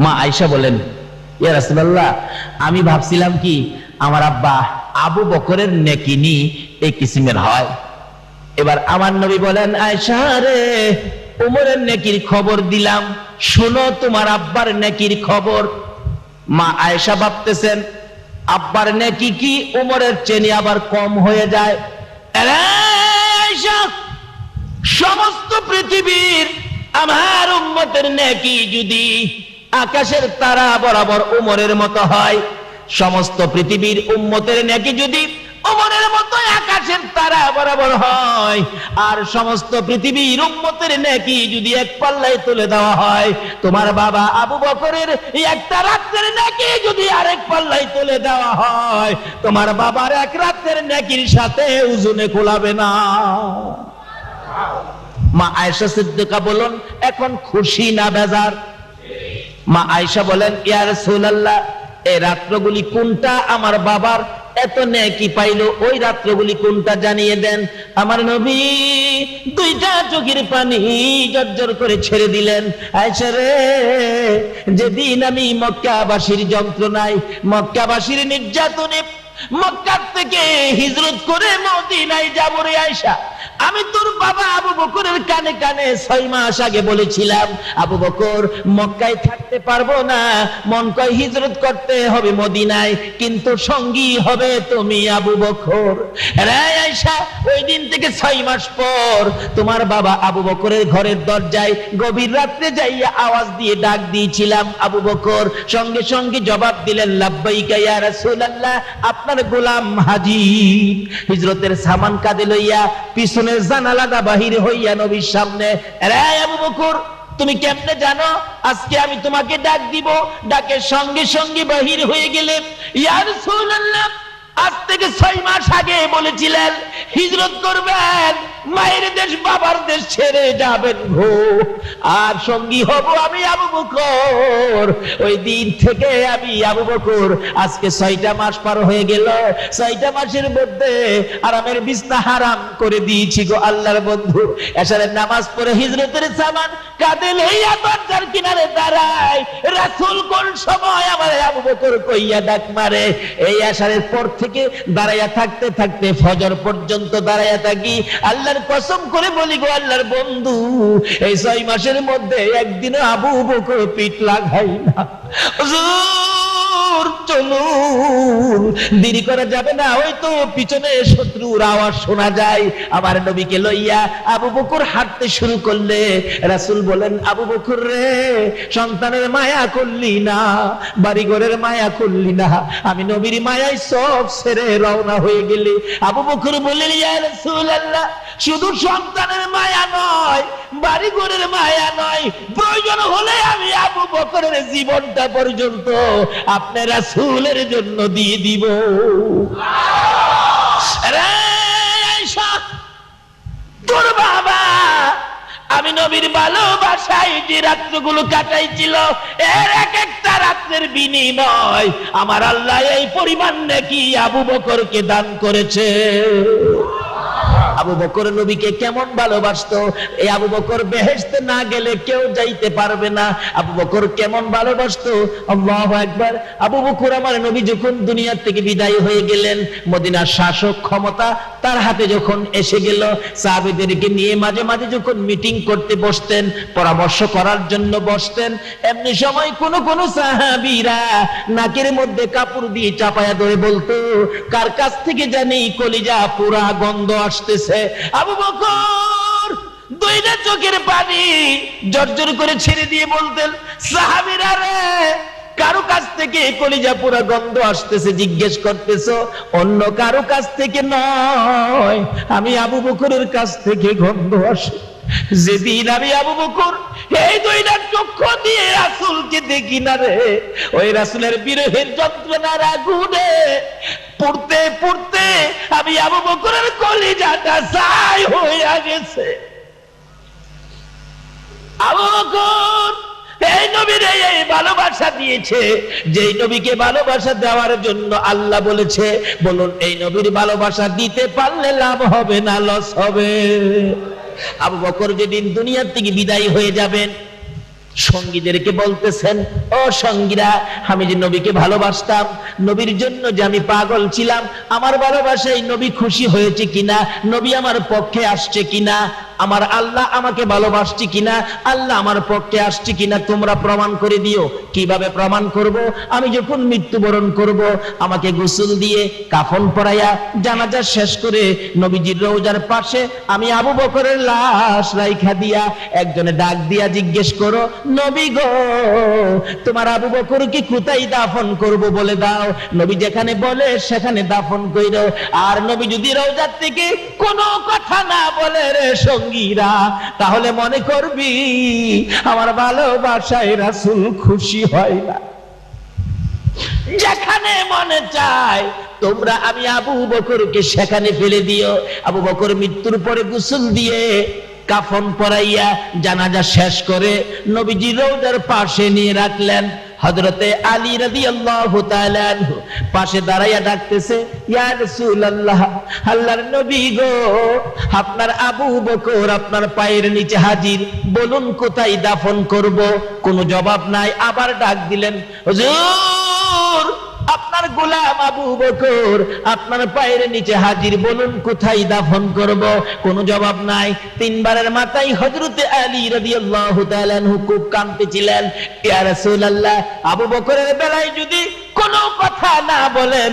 মা আয়েশা বলেন, ইয়া রাসূলুল্লাহ, আমি ভাবছিলাম কি আমার আব্বা আবু বকরের নেকি নি এই কিসিমের হয়। এবার আমার নবী বলেন, আয়েশা রে, উমরের নেকির খবর দিলাম, শোনো তোমার আব্বার নেকির খবর। মা আয়েশা ভাবতেছেন আব্বার নেকি কি উমরের চেয়ে আবার কম হয়ে যায়। আয়েশা, সমস্ত পৃথিবীর আমার উম্মতের নেকি যদি আকাশের তারা বরাবর উমরের মতো হয়, সমস্ত পৃথিবীর উম্মতের নেকি যদি উমরের মতো আকাশের তারা বরাবর হয়, আর সমস্ত পৃথিবীর উম্মতের নেকি যদি এক পাল্লায় তুলে দেওয়া হয়, তোমার বাবা আবু বকরের একটা রাতের নেকি যদি আরেক পাল্লায় তুলে দেওয়া হয়, তোমার বাবার এক রাতের নেকির সাথে ওজনে কোলাবে না। মা আয়েশা সিদ্দিকা বলেন, এখন খুশি না বেজার? মা আয়েশা বলেন, ইয়া রাসূলুল্লাহ, এই রাত্রগুলি কোনটা আমার বাবার এত নেকি পাইলো, ওই রাত্রগুলি কোনটা জানিয়ে দেন। আমার নবী দুইটা চোখের পানি জর্জর করে ছেড়ে দিলেন। আয়েশা রে, যেদিন আমি মক্কাবাসীর যন্ত্রণায়, মক্কাবাসীর নির্যাতনে মক্কা থেকে হিজরত করে মদিনায় যাব রে আয়েশা, আমি তোর বাবা আবু বকরের কানে কানে 6 মাস আগে বলেছিলাম, আবু বকর মক্কায় থাকতে পারবো না, মন কয় হিজরত করতে হবে মদিনায়, কিন্তু সঙ্গী হবে তুমি আবু বকর। রে আয়েশা, ওই দিন থেকে 6 মাস পর তোমার বাবা আবু বকরের ঘরের দরজায় গভীর রাত্রে যাইয়া আওয়াজ দিয়ে ডাক দিয়েছিলাম, আবু বকর সঙ্গে সঙ্গে জবাব দিলেন, লাব্বাইকা ইয়া রাসূলুল্লাহ, আপনার গোলাম হাজির। হিজরতের সামান কাঁধে লইয়া পিছনে জানালাটা বাহির হইয়া নবীর সামনে, রে আবু বকর, তুমি কেমনে জানো আজকে আমি তোমাকে ডাক দিব? ডাকের সঙ্গে সঙ্গে বাহির হয়ে গেলে, ইয়া রাসূলুল্লাহ, আজ থেকে 6 মাস আগে বলেছিলেন হিজরত করবেন, মায়ের দেশ বাবার দেশ ছেড়ে যাবেন গো, আর সঙ্গী হব আমি আবু বকর। ওই দিন থেকে আমি আবু বকর, আজকে 6টা মাস পার হয়ে গেল, 6টা মাসের মধ্যে আরামের বিছনা হারাম করে দিয়েছি গো আল্লাহর বন্ধু। এশারের নামাজ পড়ে হিজরতের সামান কাঁধে লইয়া দরজার কিনারে দাঁড়ায়, রাসূল কোন সময় আমার আবু বকর কইয়া ডাক মারে। এই এশারের পর থেকে দাঁড়াইয়া থাকতে থাকতে ফজর পর্যন্ত দাঁড়াইয়া থাকি। আল্লাহর কসম করে বলি গো আল্লাহর বন্ধু, এই 6 মাসের মধ্যে একদিনও আবু বকর পিঠ লাগাই না। হুজুর চলুন, দেরি করা যাবে না, ওই তো পিছনে শত্রুর আওয়াজ শোনা যায়। আমার নবীকে লইয়া আবু বকর হাঁটতে শুরু করলে। রাসূল বলেন, আবু বকর রে, সন্তানের মায়া করলি না, বাড়িঘরের মায়া করলি না, আমি নবীর মায়ায় সব ছেড়ে রওনা হয়ে গেলি। আবু বকর বললেন, ইয়া রাসূলুল্লাহ, শুধু সন্তানের মায়া নয়, বাড়িঘরের মায়া নয়, প্রয়োজন হলে আমি আবু বকরের জীবনটা পর্যন্ত আপনার রাসূলের জন্য দিয়ে দিব। রে আয়েশা, তোর বাবা আমি নবীর ভালোবাসায় যে রাত্রগুলো কাটাইছিল, এর এক একটা রাত্রের বিনিময় আমার আল্লাহ এই পরিমাণ নাকি আবু বকরকে দান করেছে। আবু বকর নবীকে কেমন ভালোবাসতো, এই আবু বকর বেহেশতে না গেলে কেউ যাইতে পারবে না। আবু বকর কেমন ভালোবাসতো, আল্লাহু আকবার। আবু বকর আমার নবী যখন দুনিয়া থেকে বিদায় হয়ে গেলেন, মদিনার শাসক ক্ষমতা তার হাতে যখন এসে গেল, সাহাবীদেরকে নিয়ে মাঝে মাঝে যখন মিটিং করতে বসতেন, পরামর্শ করার জন্য বসতেন, এমনি সময় কোন কোন সাহাবীরা নাকের মধ্যে কাপড় দিয়ে চাপায়া ধরে বলতো, কার কাছ থেকে জানি কলিজা পুরা গন্ধ আসতেছে। আবু বকর দুইটা চোখের পানি জর্জর করে ছেড়ে দিয়ে বলতেন, সাহাবীরা রে, কারো কাছ থেকে কলিজা পুরা গন্ধ আসতেছে, জিজ্ঞেস করতেছো, অন্য কারো কাছ থেকে নয়, আমি আবু বকরের কাছ থেকে গন্ধ আসে। যেদিন আমি আবু বকর এই দুইটা চক্ষু দিয়ে রাসূলকে দেখি না রে, ওই রাসূলের বিরহের যন্ত্রণার আগুনে পড়তে পড়তে আমি আবু বকরের কলিজাটা ছাই হয়ে গেছে। আবু বকর এই নবীর এই ভালোবাসা দিয়েছে, যেই নবীকে ভালোবাসা দেওয়ার জন্য আল্লাহ বলেছে, বলুন এই নবীর ভালোবাসা দিতে পারলে লাভ হবে না লস হবে? আবু বকর যেদিন দুনিয়া থেকে বিদায় হয়ে যাবেন, সঙ্গীদেরকে বলতেছেন, ও সঙ্গীরা, আমি যে নবীকে ভালোবাসতাম, নবীর জন্য যে আমি পাগল ছিলাম, আমার ভালোবাসায় নবী খুশি হয়েছে কিনা, নবী আমার পক্ষে আসছে কিনা, আমার আল্লাহ আমাকে ভালোবাসছে কিনা, আল্লাহ আমার পক্ষে আসছে কিনা, তোমরা প্রমাণ করে দিও। কিভাবে প্রমাণ করব? আমি যখন মৃত্যুবরণ করব, আমাকে গোসল দিয়ে কাফন পরাইয়া জানাজা শেষ করে নবীজির রওজার পাশে আমি আবু বকরের লাশ রাইখা দিয়া একজনে ডাক দিয়া জিজ্ঞেস করো, নবী গো, তোমার আবু বকরকে কোথায় দাফন করব বলে দাও। নবী যেখানে বলে সেখানে দাফন কইরো। আর নবী যদি রওজার থেকে কোনো কথা না বলে রে সঙ্গীরা, তাহলে মনে করবি আমার ভালোবাসায় রাসূল খুশি হয় না। যেখানে মনে চায় তোমরা আমি আবু বকরকে সেখানে ফেলে দিও। আবু বকর মৃত্যুর পরে গোসল দিয়ে কাফন পরাইয়া জানাজা শেষ করে নবীজি রওজার পাশে নিয়ে রাখলেন। হযরতে আলী রাদিয়াল্লাহু তাআলা আনহু পাশে দাঁড়াইয়া ডাকতেছে, ইয়া রাসূলুল্লাহ, আল্লাহর নবী গো, আপনার আবু বকর আপনার পায়ের নিচে হাজির, বলুন কোথায় দাফন করব। কোনো জবাব নাই। আবার ডাক দিলেন, হুজুর, আপনার গোলাম আবু বকর আপনার পায়ের নিচে হাজির, বলুন কোথায় দাফন করব। কোনো জবাব নাই। তিনবারের মাথায় হযরতে আলী রাদিয়াল্লাহু তাআলা আনহু খুব কাঁদতেছিলেন, ইয়া রাসূলুল্লাহ, আবু বকরের বেলায় যদি কোনো কথা না বলেন,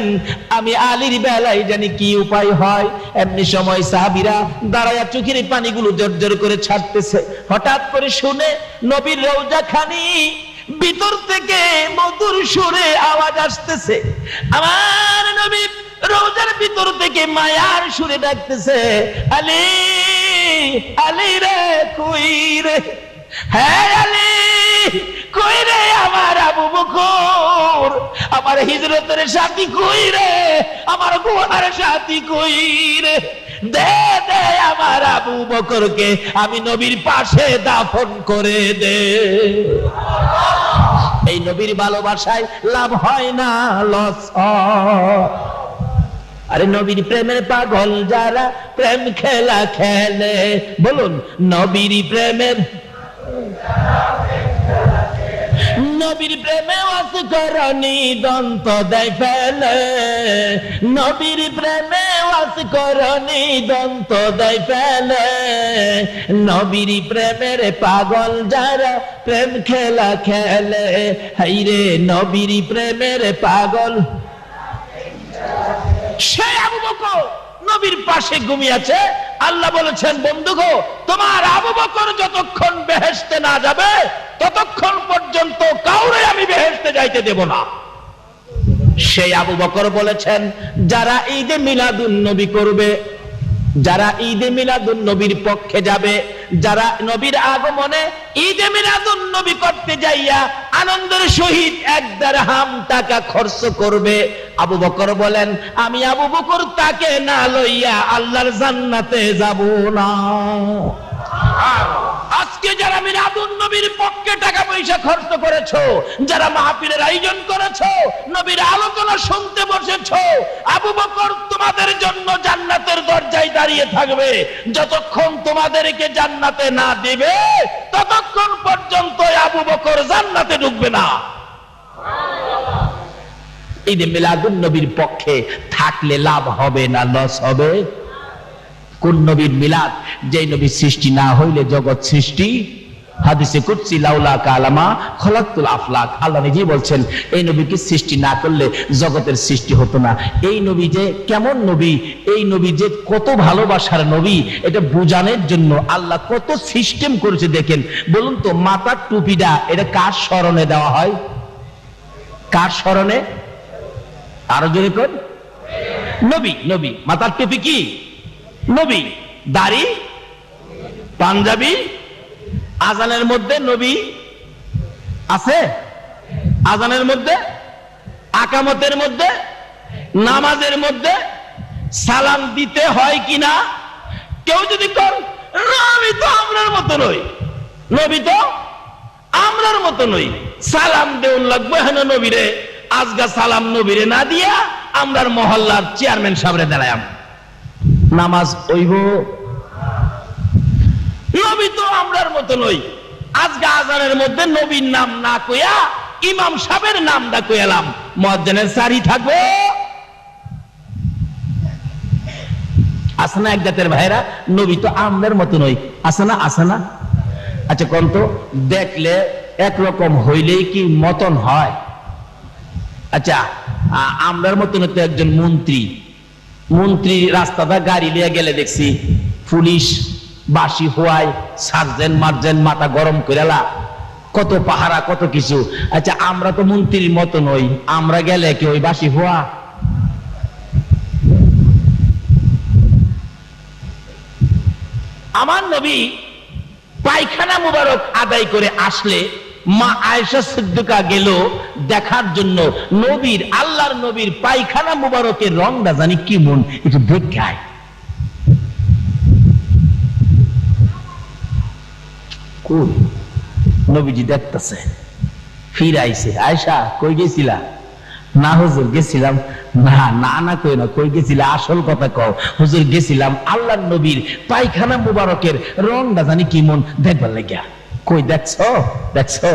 আমি আলীর বেলায় জানি কি উপায় হয়। এমনি সময় সাহাবীরা দাঁড়ায়া চোখের পানিগুলো জর্জর করে ছাড়তেছে। হঠাৎ করে শুনে নবীর রওজা খানি ভিতর থেকে মধুর সুরে আওয়াজ আসতেছে। আমার নবী রওজার ভিতর থেকে মায়ার সুরে ডাকতেছে, আলী, আলী রে, কই রে, হ্যাঁ আলী, কই রে আমার আবু বকর, আমার হিজরতের সাথী কই রে, আমার গুহার সাথী কই রে, দে দে আমার আবু বকরকে আমি নবীর পাশে দাফন করে দে। এই নবীর ভালোবাসায় লাভ হয় না, লস হয়। আরে নবীর প্রেমের পাগল যারা প্রেম খেলা খেলে, বলুন নবীর প্রেমের, নবীর প্রেমে ওয়াস করনি দন্ত দেয় ফেলে, নবীর প্রেমে ওয়াস করনি দন্ত দেয় ফেলে, নবীর প্রেমের পাগল যারা প্রেম খেলা খেলে, হাইরে নবীর প্রেমের পাগল। সে আবু বকর নবীর পাশে ঘুমিয়েছে। আল্লাহ বলেছেন, বন্ধু গো, তোমার আবু বকর যতক্ষণ বেহেশতে না যাবে ততক্ষণ পর্যন্ত কাউরে আমি বেহেশতে যাইতে দেব না। সেই আবু বকর বলেছেন, যারা ঈদে মিলাদুন নবী করবে, যারা ঈদে মিলাদুন নবীর পক্ষে যাবে, যারা নবীর আগমনে ঈদে মিলাদুন নবী করতে যাইয়া আনন্দের সহিত 1 দিরহাম টাকা খরচ করবে, আবু বকর বলেন, আমি আবু বকর তাকে না লইয়া আল্লাহর জান্নাতে যাব না। আজকে যারা মিলাদুন নবীর পক্ষে টাকা পয়সা খরচ করেছো, যারা মাহফিলের আয়োজন করেছো, নবীর আলোচনা শুনতে বসেছো, আবু বকর তোমাদের জন্য জান্নাতের দরজায় দাঁড়িয়ে থাকবে। যতক্ষণ তোমাদেরকে জান্নাতে না দিবে ততক্ষণ পর্যন্ত আবু বকর জান্নাতে ঢুকবে না। ঈদে মিলাদুন নবীর পক্ষে থাকলে লাভ হবে না লস হবে? কোন নবীর মিলাদ? যে নবীর সৃষ্টি না হইলে জগৎ সৃষ্টি। হাদিসে কুদসি, লাউলা কালামা খলাকতুল আফলাক, আল্লাহ নিজেই বলছেন, এই নবীকে সৃষ্টি না করলে জগতের সৃষ্টি হতো না। এই নবী যে কেমন নবী, এই নবী যে কত ভালোবাসার নবী, এটা বোঝানোর জন্য আল্লাহ কত সিস্টেম করেছে। দেখেন, বলুন তো, মাথার টুপিটা এটা কার স্মরণে দেওয়া হয়? কার স্মরণে? আরো জোরে কর, নবী। নবী মাথার টুপি কি? নবী। দাড়ি, পাঞ্জাবি, আজানের মধ্যে নবী আছে, আজানের মধ্যে, আকামতের মধ্যে, নামাজের মধ্যে সালাম দিতে হয় কিনা? কেউ যদি কর, নবী তো আমরার মতো নই, নবী তো আমরার মতো নই, সালাম দেউন লাগবে হেন নবীরে, আজগা সালাম নবীরে না দিয়া আমরার মহল্লার চেয়ারম্যান সাহেবরে দাঁড়ায়াম, নামাজ হইব? নবী তো আমরার মতো নই, আজকে আজানের মধ্যে নবীর নাম না কইয়া ইমাম সাহেবের নামটা কইলাম, মুয়াজ্জিনের সারি থাকবো? আছে না এক জাতের ভাইরা, নবী তো আমদের মতো নয়, আছে না? আছে না? আচ্ছা কোন তো, দেখলে একরকম হইলেই কি মতন হয়? আচ্ছা আমরার মতন তো একজন মন্ত্রী রাস্তাটা গাড়ি নিয়ে গেলে দেখছি পুলিশ বাসি হওয়ায় সার্জেন্ট মার্জেন্ট মাথা গরম করেলা, কত পাহারা কত কিছু। আচ্ছা আমরা তো মন্ত্রীর মতো নই, আমরা গেলে কি ওই বাসি হওয়া? আমার নবী পায়খানা মুবারক আদায় করে আসলে মা আয়েশা সিদ্দিকা গেল দেখার জন্য নবীর, আল্লাহর নবীর পায়খানা মুবারকের রংটা জানি কি মন একটু দেখায়। কোন নবীজি দেখতেছে, ফিরাইছে। আয়েশা কই গেছিলা? না হুজুর গেছিলাম। না না না কই না, কই গেছিলা আসল কথা কও। হুজুর গেছিলাম আল্লাহর নবীর পায়খানা মুবারকের রংটা জানি কি মন দেখবার লাগিয়া। কই দেখছো? দেখছো?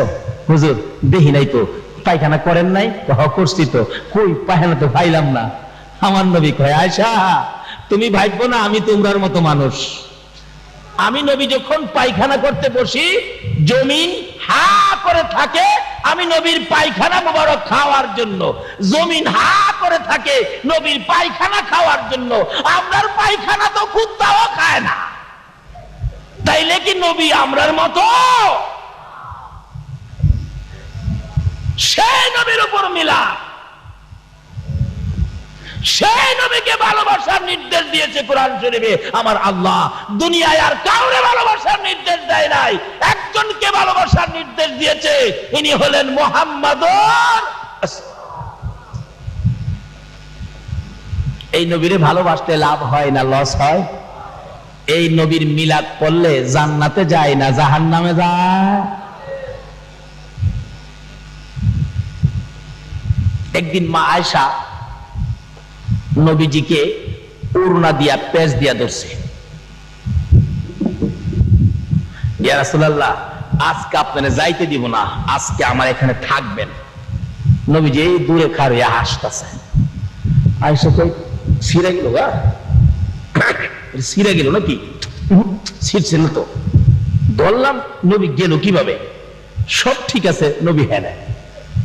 হুজুর দেখি নাই তো। পায়খানা করেন নাই? করছি তো। কই পায়খানা তো পাইলাম না। আমার নবী কয়, আয়েশা তুমি ভাববো না আমি তোমরার মতো মানুষ। আমি নবী যখন পায়খানা করতে বসি জমিন হা করে থাকে আমি নবীর পায়খানা মুবারক খাওয়ার জন্য, জমিন হা করে থাকে নবীর পায়খানা খাওয়ার জন্য। আমরার পায়খানা তো কুত্তাও খায় না, তাইলে কি নবী আমরার মতো? সেই নবীর উপর মিলাদ, সেই নবীকে ভালোবাসার নির্দেশ দিয়েছে কোরআন শরীফে আমার আল্লাহ। দুনিয়ায় আর কাউরে ভালোবাসার নির্দেশ দেয় নাই, একজনকে ভালোবাসার নির্দেশ দিয়েছে, ইনি হলেন মুহাম্মাদুর। এই নবীরে ভালোবাসতে লাভ হয় না লস হয়? এই নবীর মিলাদ পড়লে জান্নাতে যায় না জাহান্নামে যায়? একদিন মা আয়েশা নবীজিকে উড়না দিয়া পেঁচ দিয়া ধরছে। ইয়া রাসূলুল্লাহ আজকে আপনারা যাইতে দিব না, আজকে আমার এখানে থাকবেন। নবীজি এই দূরে খাড়িয়া হাসতেছে। আয়েশা কই ছিঁড়ে গেল? ছিঁড়ে গেল নাকি? ছিঁড়ছে না তো। ধরলাম নবী গেল কিভাবে? সব ঠিক আছে নবী। হ্যাঁ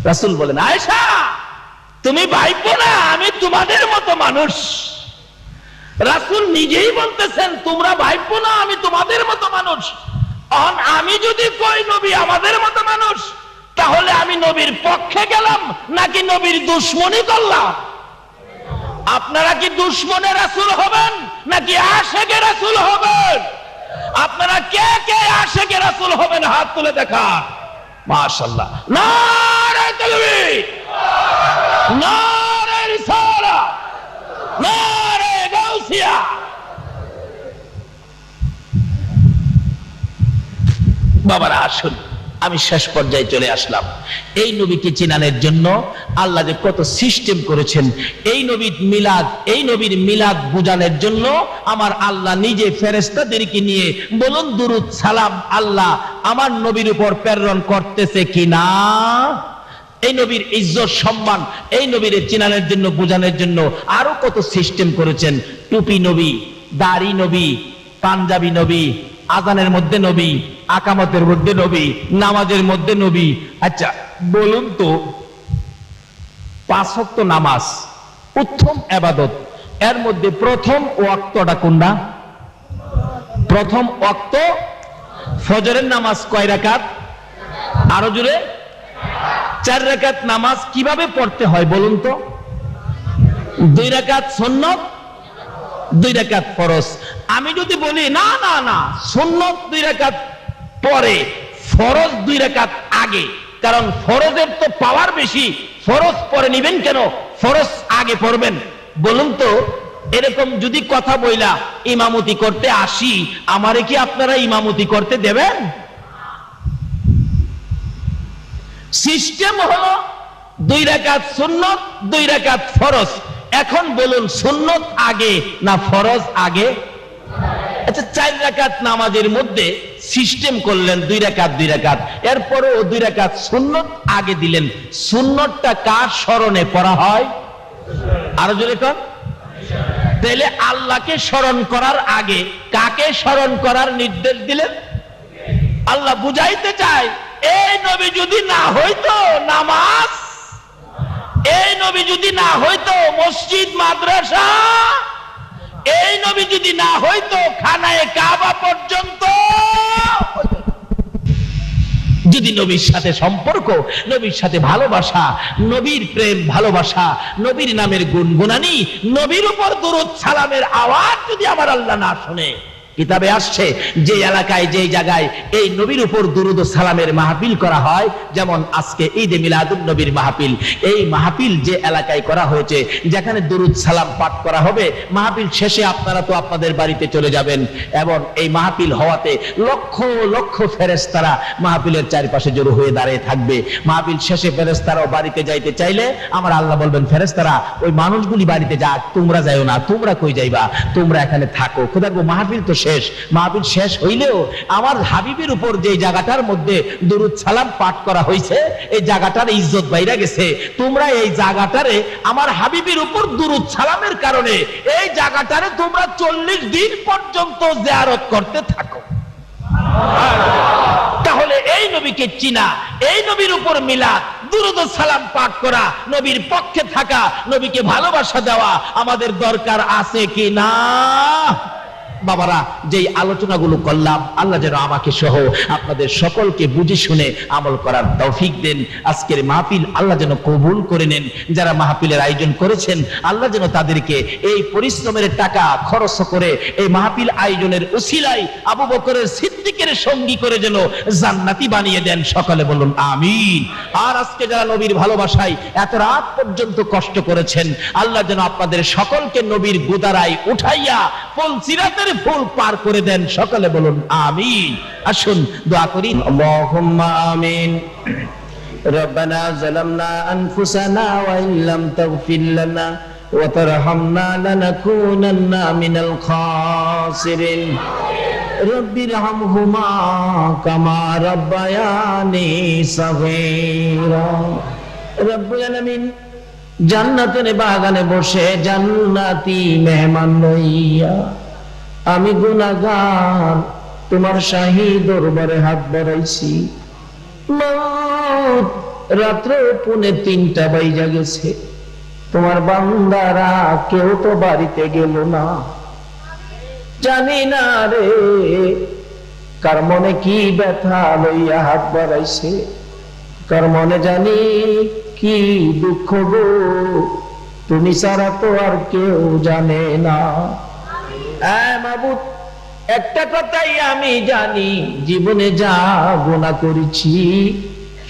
রাসূল বলেন, আয়েশা তুমি ভাইবো না আমি তোমাদের মতো মানুষ। রাসূল নিজেই বলতেছেন তোমরা ভাইবো না আমি তোমাদের মতো মানুষ। আমি যদি কই নবী আমাদের মতো মানুষ, তাহলে আমি নবীর পক্ষে গেলাম নাকি নবীর দুশমনি করলাম? আপনারা কি দুশমনে রাসূল হবেন নাকি আশিকে রাসূল হবেন? আপনারা কে কে আশিকে রাসূল হবেন হাত তুলে দেখান। মাশাআল্লাহ, নারে তাকবীর, নারে রিসালাত, নারে গাউসিয়া। বাবারা আসুন, আমি শেষ পর্যায়ে চলে আসলাম। এই নবীকে চিনানোর জন্য আল্লাহ যে কত সিস্টেম করেছেন, এই নবীর মিলাদ বুঝানোর জন্য আমার আল্লাহ নিজে ফেরেশতাদেরকে নিয়ে বলুন দুরুদ সালাম আল্লাহ আমার নবীর উপর প্রেরণ করতেছে কিনা। এই নবীর ইজ্জত সম্মান, এই নবীর চিনানোর জন্য বুঝানোর জন্য আরো কত সিস্টেম করেছেন। টুপি নবী, দাড়ি নবী, পাঞ্জাবি নবী, আজানের মধ্যে নবী, আকামতের মধ্যে নবী, নামাজের মধ্যে নবী। আচ্ছা বলুন তো 5 ওয়াক্ত নামাজ উত্তম ইবাদত, এর মধ্যে প্রথম ওয়াক্তটা কোনটা? প্রথম ওয়াক্ত ফজরের নামাজ কয় রাকাত? আরো জোরে 4 রাকাত নামাজ কিভাবে পড়তে হয় বলুন তো? 2 রাকাত সুন্নাত, 2 রাকাত ফরজ। আমি যদি বলি না না না সুন্নাত 2 রাকাত পরে, ফরজ 2 রাকাত আগে, কারণ ফরজের তো পাওয়ার বেশি, ফরজ পরে নিবেন কেন, ফরজ আগে পড়বেন। বলুন তো এরকম যদি কথা বইলা ইমামতি করতে আসি, আমারে কি আপনারা ইমামতি করতে দেবেন? সিস্টেম হলো 2 রাকাত সুন্নাত, 2 রাকাত ফরজ। এখন বলুন সুন্নাত আগে না ফরজ আগে? আচ্ছা 4 রাকাত নামাজের মধ্যে সিস্টেম করলেন 2 রাকাত 2 রাকাত, এরপরও 2 রাকাত সুন্নত আগে দিলেন। সুন্নতটা কার স্মরণে পড়া হয়? আরো জোরে কর। তাহলে আল্লাহকে স্মরণ করার আগে কাকে স্মরণ করার নির্দেশ দিলেন? আল্লাহ বুঝাইতে চায়, এই নবী যদি না হইতো নামাজ, এই নবী যদি না হইতো মসজিদ মাদ্রাসা, এই নবী যদি না হইতো খানায়ে কাবা পর্যন্ত, যদি নবীর সাথে সম্পর্ক, নবীর সাথে ভালোবাসা, নবীর প্রেম ভালোবাসা, নবীর নামের গুনগুনানি, নবীর উপর দুরূদ সালামের আওয়াজ যদি আমার আল্লাহ না শুনে, কিতাবে আসছে যে এলাকায় যে জায়গায় এই নবীর উপর দুরূদ ও সালামের মাহফিল করা হয়, যেমন আজকে ঈদে মিলাদুন নবীর মাহফিল, এই মাহফিল যে এলাকায় করা হয়েছে, যেখানে দুরূদ সালাম পাঠ করা হবে, মাহফিল শেষে আপনারা তো আপনাদের বাড়িতে চলে যাবেন, এবং এই মাহফিল হওয়াতে লক্ষ লক্ষ ফেরেশতারা মাহফিলের চারপাশে জড়ো হয়ে দাঁড়িয়ে থাকবে। মাহফিল শেষে ফেরেশতারাও বাড়িতে যাইতে চাইলে আমার আল্লাহ বলবেন, ফেরেশতারা ওই মানুষগুলি বাড়িতে যাক, তোমরা যাইও না, তোমরা কই যাইবা, তোমরা এখানে থাকো। খোদা গো, মাহফিল তো শেষ, মাহফিল শেষ হইলেও আমার হাবিবের উপর যে জায়গাটার মধ্যে দুরূদ সালাম পাঠ করা হয়েছে, এই জায়গাটার ইজ্জত বাইরা গেছে। তোমরা এই জায়গাটারে আমার হাবিবের উপর দুরূদ সালামের কারণে এই জায়গাটারে তোমরা 40 দিন পর্যন্ত জিয়ারত করতে থাকো। তাহলে এই নবীকে চিনা, এই নবীর উপর মিলাদ, দুরূদ সালাম পাঠ করা, নবীর পক্ষে থাকা, নবীকে ভালোবাসা দেওয়া আমাদের দরকার আছে কি না? বাবারা, যেই আলোচনাগুলো করলাম, আল্লাহ যেন আমাকে সহ আপনাদের সকলকে বুঝে শুনে আমল করার তৌফিক দেন। আজকের মাহফিল আল্লাহ যেন কবুল করে নেন। যারা মাহফিলের আয়োজন করেছেন, আল্লাহ যেন তাদেরকে এই পরিশ্রমের টাকা খরচ করে এই মাহফিল আয়োজনের উসিলায় আবু বকরের সিদ্দিকের সঙ্গী করে যেন জান্নাতি বানিয়ে দেন। সকলে বলুন আমিন। আর আজকে যারা নবীর ভালোবাসায় এত রাত পর্যন্ত কষ্ট করেছেন, আল্লাহ যেন আপনাদের সকলকে নবীর গোদারায় উঠাইয়া ফুলসিরাতের ফুল পার করে দেন। সকলে বলুন আমিন। আসুন দোয়া করি। আল্লাহুম্মা আমিন। রব্বানা যালামনা আনফুসানা ওয়া ইন লাম তাগফির লানা ওয়া তারহামনা লানাকুনান্না মিনাল খাসিরিন। রব্বিরহামহুমা কামা রাব্বায়ানি সাগীরা। রব্বুল আলামিন জান্নাতের বাগানে বসে জান্নাতি মেহমান লইয়া আমি গুনাহগার তোমার শাহী দরবারে হাত বাড়াইছি। রাত্র 2:45 বাজে গেছে, তোমার বান্দারা কেউ তো বাড়িতে গেল না। জানি না রে কার মনে কি ব্যথা লইয়া হাত বাড়াইছে, কার মনে জানি কি দুঃখ গো, তুমি ছাড়া তো আর কেউ জানে না। মাবুদ, একটা কথাই আমি জানি, জীবনে যা গুনাহ করেছি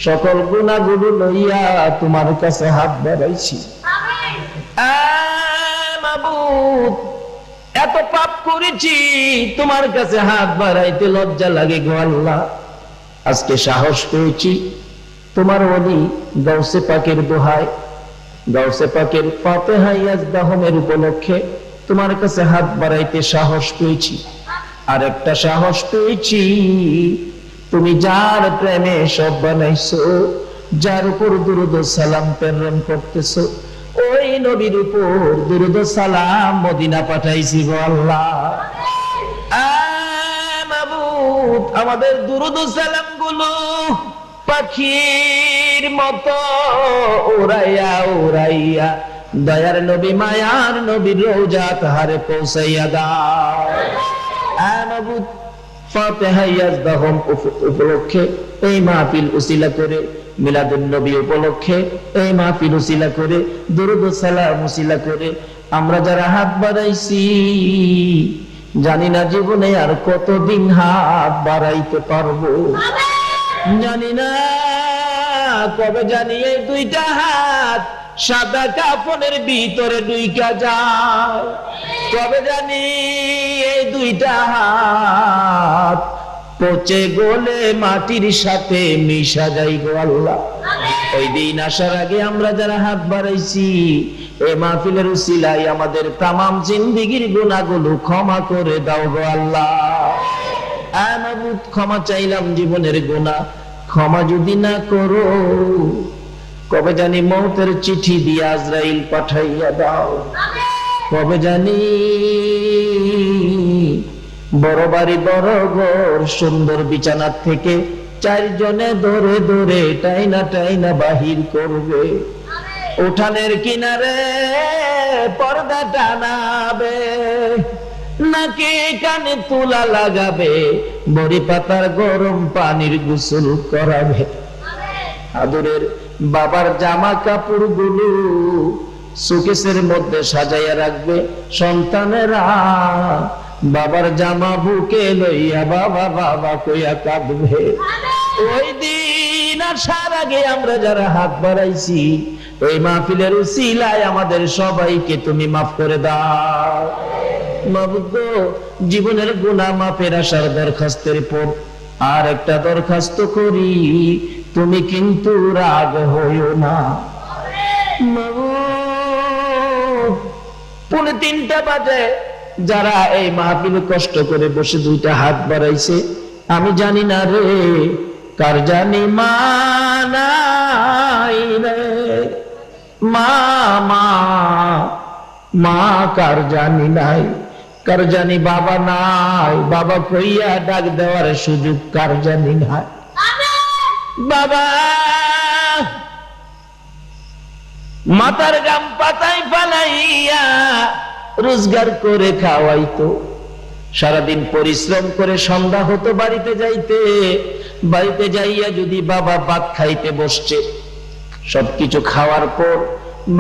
সকল গুনাহগুলো লইয়া তোমার কাছে হাত বাড়াইছি। মাবুদ, এত পাপ করেছি তোমার কাছে হাত বাড়াইতে লজ্জা লাগে গো আল্লাহ। আজকে সাহস পেয়েছি তোমার ওলি গাউসে পাকের দোহায়, গাউসে পাকের ফাতিহা ইয়াজদাহমের উপলক্ষে তোমার কাছে হাত বাড়াইতে সাহস পেয়েছি। আর একটা সাহস পেয়েছি, তুমি যার প্রেমে সব বানাইছো, যার উপর দুরূদ সালাম প্রেরণ করতেছো, ওই নবীর উপর দুরূদ সালাম মদিনা পাঠাইছি গো আল্লাহ। মাবুদ, আমাদের দুরূদ সালাম গুলো পাখির মতো উড়াইয়া উড়াইয়া দয়ার নবী মায়ার নবীর রওজা তাহারে পৌঁছাইয়া দাও। মাবুদ, ফাতিহা ইয়াজদাহম উপলক্ষে এই মাহফিল উসিলা করে, মিলাদুন নবী উপলক্ষে এই মাহফিল উসিলা করে, দুরূদ সালাম উসিলা করে আমরা যারা হাত বাড়াইছি, জানি না জীবনে আর কতদিন হাত বাড়াইতে পারবো। জানি না কবে জানি এই দুইটা হাত সাদা কাফনের ভিতরে ঢুইকা যায়, কবে জানি এই দুইটা হাত পচে গলে মাটির সাথে মিশা যায় গো আল্লাহ। ওই দিন আসার আগে আমরা যারা হাত বাড়াইছি, এই মাহফিলের উসিলায় আমাদের তামাম জিন্দেগীর গুনাহগুলো ক্ষমা করে দাও গো আল্লাহ। মাবুদ ক্ষমা চাইলাম জীবনের গুনাহ, ক্ষমা যদি না করো কবে জানি মওতের চিঠি দিয়ে আজরাইল পাঠাইয়া দাও, কবে জানি বড় বাড়ি বড় ঘর সুন্দর বিছানা থেকে চারজনে ধরে ধরে টাইনা টাইনা বাহির করবে, উঠানের কিনারে পর্দা টানাবে, নাকে কানে তুলা লাগাবে, বড়ি পাতার গরম পানির গোসল করাবে, আদরের বাবার জামা কাপড় গুলো সুকেসের মধ্যে সাজাইয়া রাখবে, সন্তানেরা বাবার জামা বুকে লইয়া বাবা বাবা কইয়া কাঁদবে। ওই দিন আসার আগে আমরা যারা হাত বাড়াইছি এই মাহফিলের উসিলায় আমাদের সবাইকে তুমি মাফ করে দাও। মাবুদ, জীবনের গুনাহ মাফের আসার দরখাস্তের পর আর একটা দরখাস্ত করি, তুমি কিন্তু রাগ হইও না। মাবুদ, পৌনে 3টা বাজে যারা এই মাহফিল কষ্ট করে বসে 2টা হাত বাড়াইছে, আমি জানি না রে কার জানি মা নাই রে, মা মা মা কার জানি নাই, কার জানি বাবা নাই, বাবা কইয়া ডাক দেওয়ার সুযোগ কার জানি নাই। বাবা মাথার গাম পাতায় ফালাইয়া রোজগার করে খাওয়াইতো, সারাদিন পরিশ্রম করে সন্ধ্যা হতো বাড়িতে যাইতে, বাড়িতে যাইয়া যদি বাবা ভাত খাইতে বসছে, সবকিছু খাওয়ার পর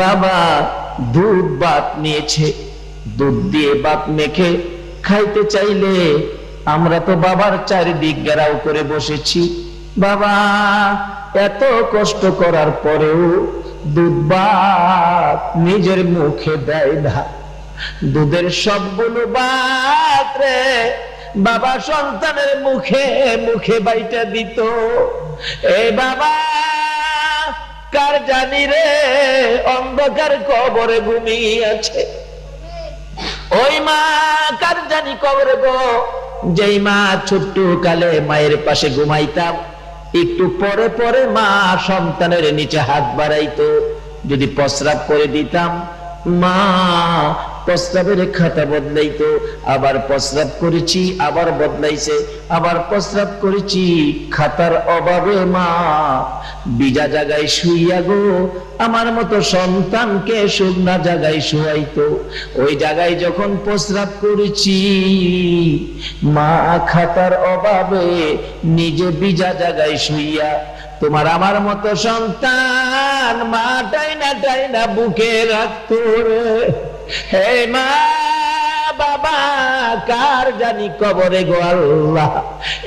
বাবা দুধ ভাত নিয়েছে, দুধ দিয়ে ভাত মেখে খাইতে চাইলে আমরা তো বাবার চারিদিক ঘেরাও করে বসেছি, বাবা এত কষ্ট করার পরেও দুধ ভাত নিজের মুখে দেয় না, দুধের সবগুলো ভাত রে বাবা সন্তানের মুখে মুখে বাইটা দিত। এই বাবা কার জানি রে অন্ধকার কবরে ঘুমিয়ে আছে, ওই মা কার জানি কবরে গো, যেই মা ছোট্ট কালে মায়ের পাশে ঘুমাইতাম, একটু পরে পরে মা সন্তানের নিচে হাত বাড়াইতো, যদি প্রস্রাব করে দিতাম মা প্রস্রাবের খাতা বদলাইতো, আবার প্রস্রাব করেছি আবার বদলাইছে, আবার প্রস্রাব করেছি, খাতার অভাবে মা ভিজা জায়গায় শুইয়া গো আমার মতো সন্তানকে শুকনা জায়গায় শুয়াইতো। ওই জায়গায় যখন প্রস্রাব করেছি মা খাতার অভাবে নিজে ভিজা জায়গায় শুইয়া তোমার আমার মতো সন্তান মা টাইনা টাইনা বুকে রাখতো রে। হে মা বাবা কার জানি কবরে গো আল্লাহ,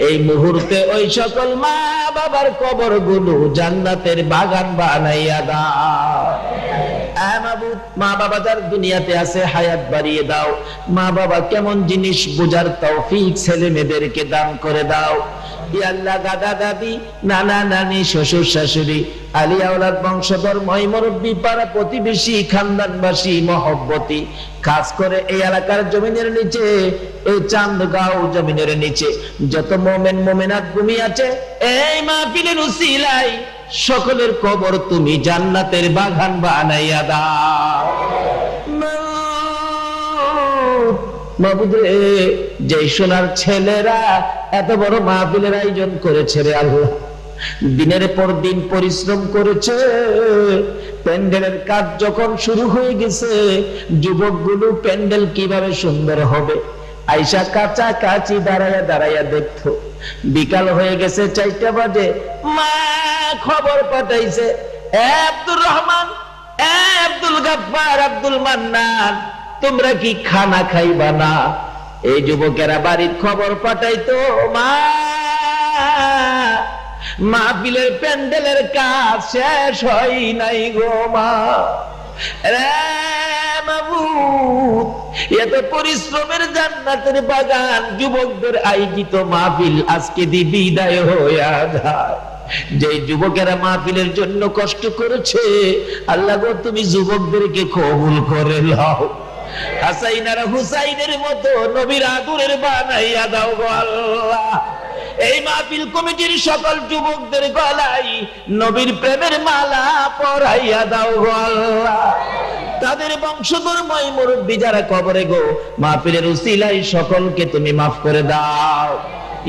এই মুহূর্তে ওই সকল মা বাবার কবর গুলো জান্নাতের বাগান বানাইয়া দাও। মা বাবা যার দুনিয়াতে আছে হায়াত বাড়িয়ে দাও, মা বাবা কেমন জিনিস বোঝার তৌফিক ছেলে মেয়েদেরকে দান করে দাও। আল্লাহ দাদা দাদি নানা নানি শ্বশুর শাশুড়ি আলী আওলাদ বংশধর মই মুরব্বি পাড়া প্রতিবেশী খানদানবাসী মহব্বতী, খাস করে এই এলাকার জমিনের নিচে এই চান্দগাঁও জমিনের নিচে যত মোমেন মোমেনাত ঘুমিয়ে আছে এই মাহফিলের উসিলায় সকলের কবর তুমি জান্নাতের বাগান বানাইয়া দাও। মাবুদ রে, যে সোনার ছেলেরা এত বড় মাহফিলের আয়োজন করেছে রে আল্লাহ, দিনের পর দিন পরিশ্রম করেছে, প্যান্ডেলের কাজ যখন শুরু হয়ে গেছে যুবকগুলো প্যান্ডেল কিভাবে সুন্দর হবে আইসা কাঁচা কাচি দাঁড়াইয়া দাঁড়াইয়া দেখতো। বিকাল হয়ে গেছে 4টা বাজে, মা খবর পাঠাইছে আব্দুর রহমান, আব্দুল গাফফার, আব্দুল মান্নান তোমরা কি খানা খাইবা না? এই যুবকেরা বাড়ির খবর পাঠাইতো মা মাহফিলের প্যান্ডেলের কাজ শেষ হয় নাই গো মা রে মাবুদ, এত পরিশ্রমের জান্নাতের বাগান যুবকদের আয়োজিত মাহফিল আজকে দি বিদায় হইয়া যায়। যে যুবকেরা মাহফিলের জন্য কষ্ট করেছে আল্লাহ গো তুমি যুবকদেরকে কবুল করে নাও। হাসাইন আর হুসাইনের মতো নবীর আদরের বানাইয়া দাও গো আল্লাহ। এই মাহফিল কমিটির সকল যুবকদের গলায় নবীর প্রেমের মালা পরাইয়া দাও গো আল্লাহ। তাদের বংশধরময় মুরব্বী যারা কবরে গো, মাহফিলের উসিলায় সকলকে তুমি মাফ করে দাও।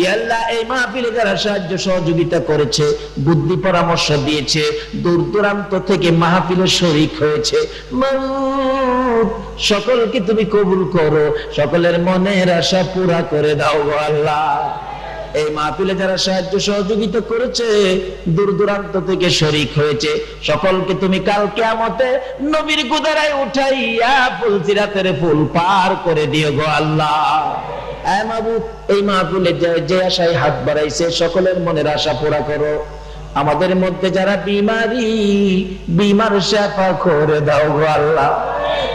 ইয়া আল্লাহ, এই মাহফিলে যারা সাহায্য সহযোগিতা করেছে, বুদ্ধি পরামর্শ দিয়েছে, দূর দূরান্ত থেকে মাহফিলে শরীক হয়েছে, মাওলানা সকলকে তুমি কবুল করো, সকলের মনের আশা পুরা করে দাও গো আল্লাহ। এই মাহফিলে যারা সাহায্য সহযোগিতা করেছে, দূর দূরান্ত থেকে শরীক হয়েছে, সকলকে তুমি কাল কিয়ামতে নবীর গুদারায় উঠাইয়া ফুলসিরাতের ফুল পার করে দিও গো আল্লাহ। আয় মাবুদ, এই মাহফিলে যে আশায় হাত বাড়াইছে সকলের মনের আশা পুরা করো। আমাদের মধ্যে যারা বিমার শেফা করে দাও গো আল্লাহ।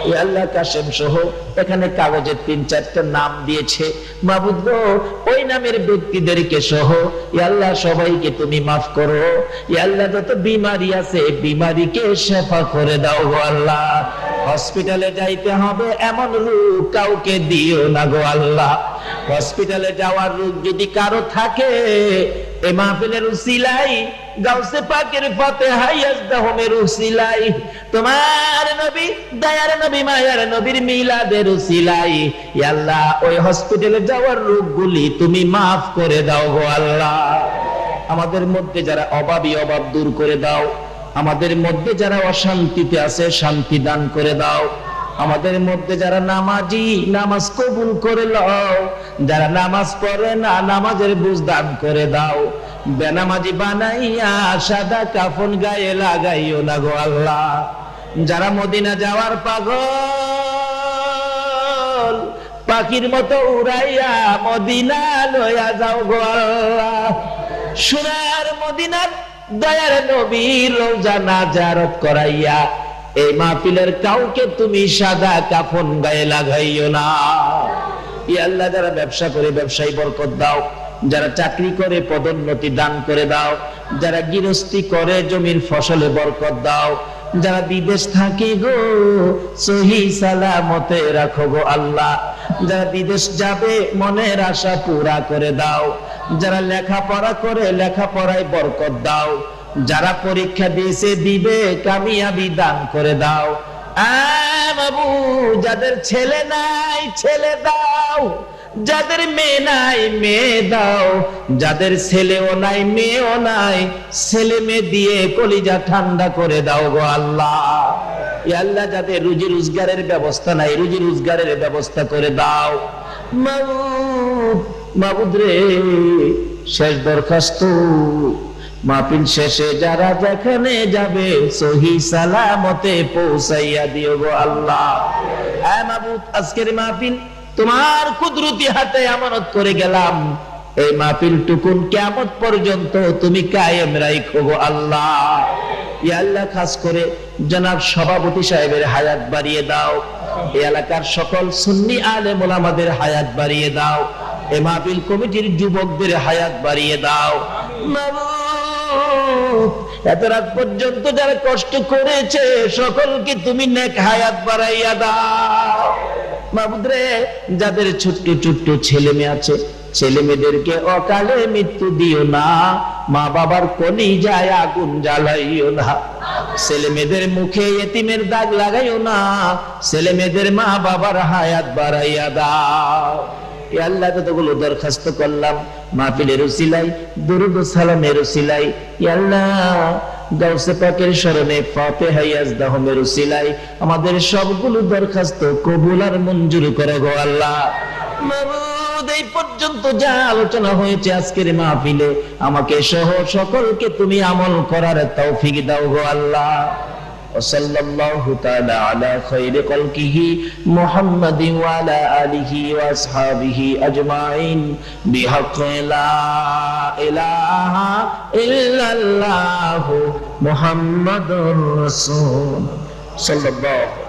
ইয়া আল্লাহ, কাশেম সহ এখানে কাগজে 3-4টা নাম দিয়েছে মাবুদ গো, ওই নামের ব্যক্তিদেরকে সহ ইয়া আল্লাহ সবাইকে তুমি মাফ করো। ইয়া আল্লাহ, যত বিমারি আছে বিমারিকে শেফা করে দাও গো আল্লাহ। হসপিটালে যাইতে হবে এমন রোগ কাউকে দিও না গো আল্লাহ। হসপিটালে যাওয়ার রোগ যদি কারো থাকে, এই মাহফিলের উসিলাই, গাউসে পাকের ফাতিহা ইয়াজদাহুমের উসিলাই, তোমার নবী দয়ার নবী মায়ার নবীর মিলাদের উসিলাই, ইয়া আল্লাহ ওই হসপিটালে যাওয়ার রোগগুলি তুমি মাফ করে দাও গো আল্লাহ। আমাদের মধ্যে যারা অভাবী, অভাব দূর করে দাও। আমাদের মধ্যে যারা অশান্তিতে আছে, শান্তি দান করে দাও। আমাদের মধ্যে যারা নামাজি, নামাজ কবুল করে লও। যারা নামাজ পড়ে না, নামাজের বুঝ দান করে দাও। বেনামাজি বানাইয়া সাদা কাফন গায়ে লাগাইও না গো আল্লাহ। যারা মদিনা যাওয়ার পাগল, পাখির মতো উড়াইয়া মদিনা লইয়া যাও গো আল্লাহ। সোনার মদিনার দয়ার নবীর রওজা না জিয়ারত করাইয়া এই মাহফিলের কাউকে তুমি সাদা কাফন গায়ে লাগাইও না। ইয়া আল্লাহ, যারা ব্যবসা করে ব্যবসায় বরকত দাও। যারা চাকরি করে পদোন্নতি দান করে দাও। যারা গৃহস্থী করে জমির ফসলে বরকত দাও। যারা বিদেশ থাকে গো, সহি সালামতে রাখো গো আল্লাহ। যারা বিদেশ যাবে মনের আশা পুরা করে দাও। যারা লেখাপড়া করে লেখাপড়ায় বরকত দাও। যারা পরীক্ষা দিয়েছে দিবে কামিয়াবি দান করে দাও। বাবু, যাদের ছেলে নাই ছেলে দাও। যাদের মেয়ে নাই মেয়ে দাও। যাদের ছেলেও নাই মেয়েও নাই, ছেলে মেয়ে দিয়ে কলিজা ঠান্ডা করে দাও গো আল্লাহ। ইয়া আল্লাহ, যাদের রুজি রোজগারের ব্যবস্থা নাই, রুজি রোজগারের ব্যবস্থা করে দাও। মাবুদ রে, শেষ দরখাস্ত, মাহফিল শেষে যারা যেখানে যাবে সহি সালামতে পৌঁছাইয়া দিও গো আল্লাহ। হ্যাঁ মাবুদ, আজকের মাহফিল তোমার কুদরতি হাতে আমানত করে গেলাম। এই মাহফিল টুকুন কিয়ামত পর্যন্ত তুমি কায়েম রাখো গো আল্লাহ। ইয়া আল্লাহ, খাস করে জনাব সভাপতি সাহেবের হায়াত বাড়িয়ে দাও। এই এলাকার সকল সুন্নি আলেম ওলামাদের হায়াত বাড়িয়ে দাও। এই মাহফিল কমিটির যুবকদের হায়াত বাড়িয়ে দাও। এত রাত পর্যন্ত যারা কষ্ট করেছে সকলকে তুমি নেক হায়াত বাড়াইয়া দাও। মাবুদ রে, যাদের ছোট্ট ছোট্ট ছেলে মেয়ে আছে, ছেলে মেয়েদেরকে অকালে মৃত্যু দিও না। মা বাবার কলিজায় আগুন জ্বালাইও না। ছেলে মেয়েদের মুখে এতিমের দাগ লাগাইও না। ছেলে মেয়েদের মা বাবার হায়াত বাড়াইয়া দাও। ইয়া আল্লাহ, যতগুলো দরখাস্ত করলাম মাহফিলের উসিলাই, দুরূদ ও সালামের উসিলাই, ইয়া আল্লাহ গাউসে পাকের শরণে ফাতিহা ইয়াজদাহুমের উসিলাই আমাদের সবগুলো দরখাস্ত কবুল আর মঞ্জুর করে গো আল্লাহ। মাবুদ, এই পর্যন্ত যা আলোচনা হয়েছে আজকের মাহফিলে, আমাকে সহ সকলকে তুমি আমল করার তৌফিক দাও গো আল্লাহ। ওয়াসাল্লাল্লাহু তাআলা আলা খায়রি খালকিহি মুহাম্মাদিন ওয়া আলা আলিহি ওয়া আসহাবিহি আজমাইন বিহাক্কি লা ইলাহা ইল্লাল্লাহু মুহাম্মাদুর রাসূল সাল্লাল্লাহু